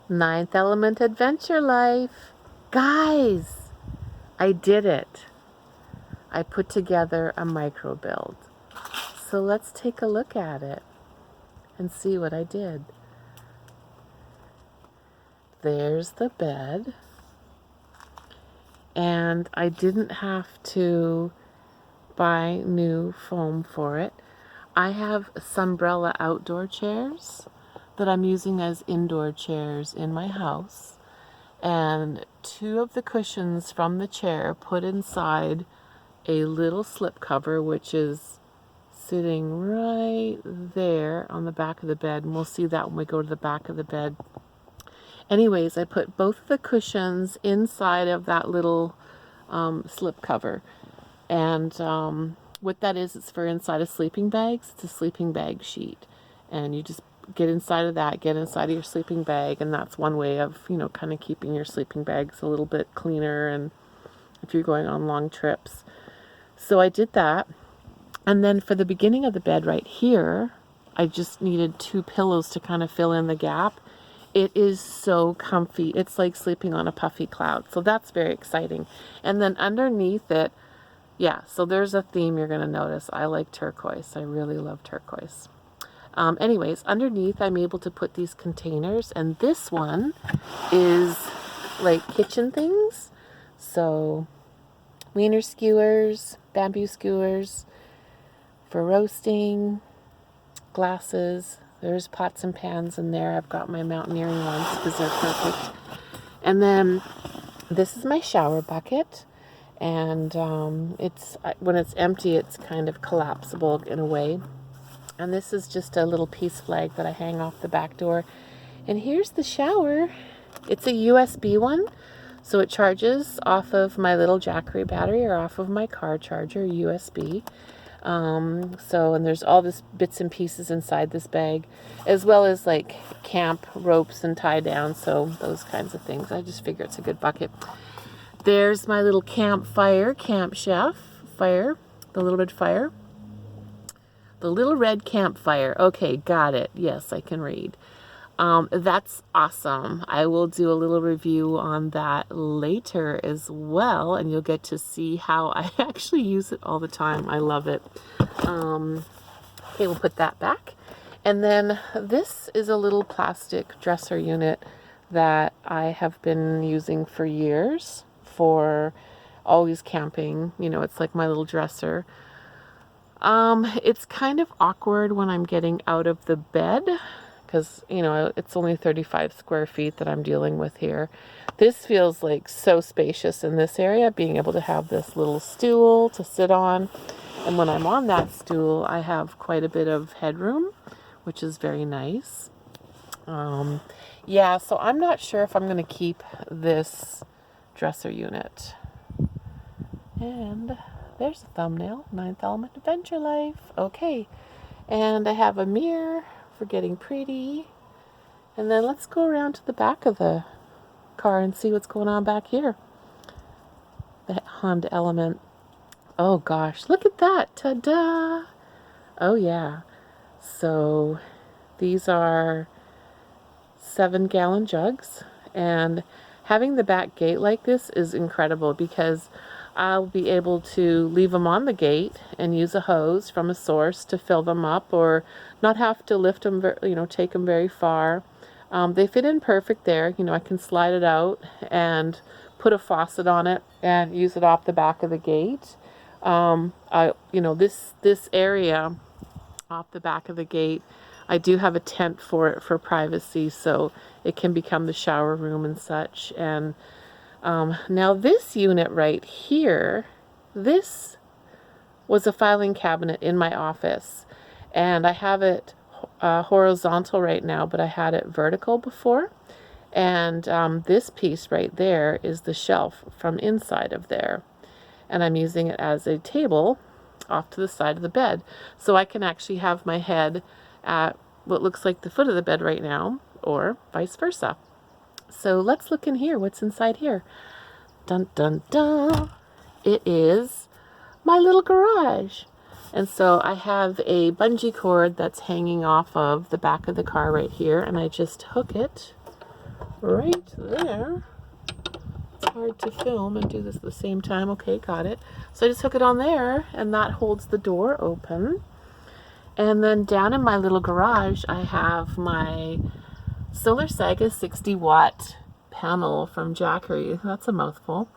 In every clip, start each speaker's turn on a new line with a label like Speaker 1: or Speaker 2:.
Speaker 1: Ninth Element Adventure Life. Guys, I did it. I put together a micro build. So let's take a look at it and see what I did. There's the bed. And I didn't have to buy new foam for it. I have Sunbrella outdoor chairs that I'm using as indoor chairs in my house. And two of the cushions from the chair put inside a little slip cover, which is sitting right there on the back of the bed. And we'll see that when we go to the back of the bed. Anyways, I put both of the cushions inside of that little slip cover. And what that is, it's for inside of sleeping bags. It's a sleeping bag sheet. And you just get inside of that, get inside of your sleeping bag. And that's one way of, kind of keeping your sleeping bags a little bit cleaner. And if you're going on long trips. So I did that. And then for the beginning of the bed right here, I just needed two pillows to kind of fill in the gap. It is so comfy. It's like sleeping on a puffy cloud. So that's very exciting. And then underneath it, yeah, so there's a theme you're going to notice. I like turquoise. I really love turquoise. Anyways, underneath I'm able to put these containers. And this one is like kitchen things. So wiener skewers, bamboo skewers for roasting, glasses. There's pots and pans in there. I've got my mountaineering ones because they're perfect. And then this is my shower bucket. And when it's empty, it's kind of collapsible in a way. And this is just a little peace flag that I hang off the back door. And here's the shower. It's a USB one. So it charges off of my little Jackery battery or off of my car charger, USB. And there's all this bits and pieces inside this bag, as well as like camp ropes and tie down, so those kinds of things. I just figure it's a good bucket. There's my little campfire, Camp Chef fire, the little red fire. The little red campfire. Okay, got it. Yes, I can read. That's awesome. I will do a little review on that later as well, and you'll get to see how I actually use it all the time. I love it. Okay, we'll put that back. And then this is a little plastic dresser unit that I have been using for years for always camping. It's like my little dresser. It's kind of awkward when I'm getting out of the bed, because, it's only 35 square feet that I'm dealing with here. This feels like so spacious in this area, being able to have this little stool to sit on. And when I'm on that stool, I have quite a bit of headroom, which is very nice. Yeah, so I'm not sure if I'm going to keep this dresser unit. And there's a thumbnail, Ninth Element Adventure Life. Okay, and I have a mirror for getting pretty. And then let's go around to the back of the car and see what's going on back here. The Honda Element. Oh gosh, look at that. Ta-da! Oh yeah. So these are 7-gallon jugs, and having the back gate like this is incredible because I'll be able to leave them on the gate and use a hose from a source to fill them up, or not have to lift them, take them very far. They fit in perfect there. I can slide it out and put a faucet on it and use it off the back of the gate. This area off the back of the gate, I do have a tent for it for privacy, so it can become the shower room and such. And now this unit right here, this was a filing cabinet in my office, and I have it horizontal right now, but I had it vertical before. And this piece right there is the shelf from inside of there, and I'm using it as a table off to the side of the bed, so I can actually have my head at what looks like the foot of the bed right now, or vice versa. So let's look in here. What's inside here? Dun dun dun! It is my little garage. And so I have a bungee cord that's hanging off of the back of the car right here, and I just hook it right there. It's hard to film and do this at the same time. Okay, got it. So I just hook it on there, and that holds the door open. And then down in my little garage, I have my Solar Saga 60-watt panel from Jackery. That's a mouthful.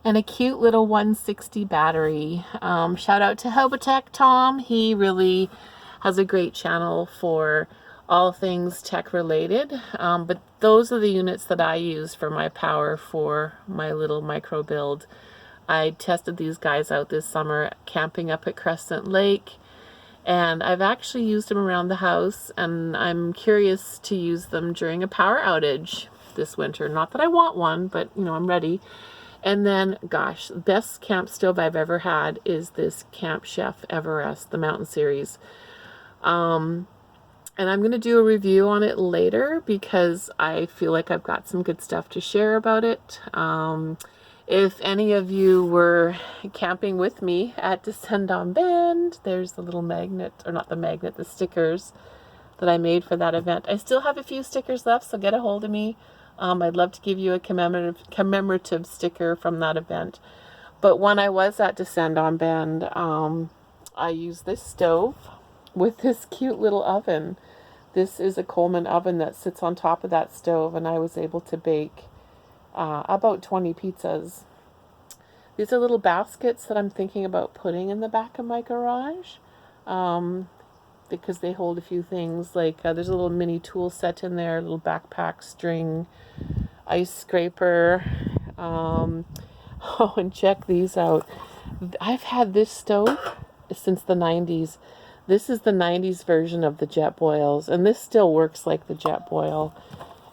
Speaker 1: And a cute little 160 battery. Shout out to Hobotech Tom. He really has a great channel for all things tech related. But those are the units that I use for my power for my little micro build. I tested these guys out this summer camping up at Crescent Lake. And I've actually used them around the house, and I'm curious to use them during a power outage this winter. Not that I want one, but you know, I'm ready. And then, gosh, the best camp stove I've ever had is this Camp Chef Everest, the Mountain Series. And I'm going to do a review on it later because I feel like I've got some good stuff to share about it. If any of you were camping with me at Descend on Bend, there's the little magnet, or not the magnet, the stickers that I made for that event. I still have a few stickers left, so get a hold of me. I'd love to give you a commemorative sticker from that event. But when I was at Descend on Bend, I used this stove with this cute little oven. This is a Coleman oven that sits on top of that stove, and I was able to bake about 20 pizzas. These are little baskets that I'm thinking about putting in the back of my garage because they hold a few things. Like there's a little mini tool set in there, a little backpack, string, ice scraper. Oh, and check these out. I've had this stove since the 90s. This is the 90s version of the jet boils, and this still works like the jet boil.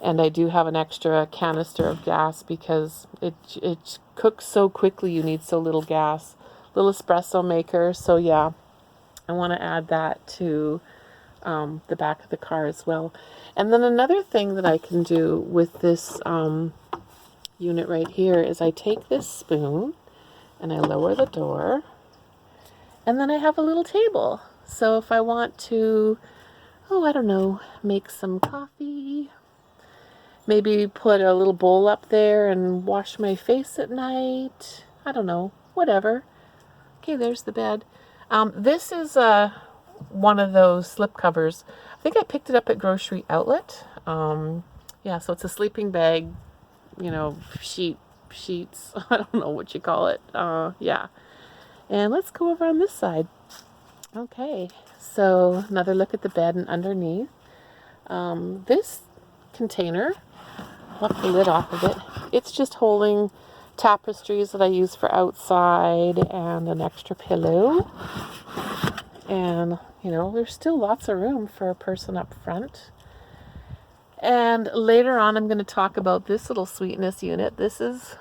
Speaker 1: And I do have an extra canister of gas because it cooks so quickly. You need so little gas. Little espresso maker. So yeah, I want to add that to the back of the car as well. And then another thing that I can do with this unit right here is I take this spoon and I lower the door, and then I have a little table. So if I want to, I don't know, make some coffee, maybe put a little bowl up there and wash my face at night. I don't know, whatever. Okay, there's the bed. This is one of those slip covers. I think I picked it up at Grocery Outlet. Yeah, so it's a sleeping bag, you know, sheets. I don't know what you call it. Yeah. And let's go over on this side. Okay, so another look at the bed and underneath. This container, I'll lift the lid off of it. It's just holding tapestries that I use for outside and an extra pillow. And, you know, there's still lots of room for a person up front. And later on, I'm going to talk about this little sweetness unit. This is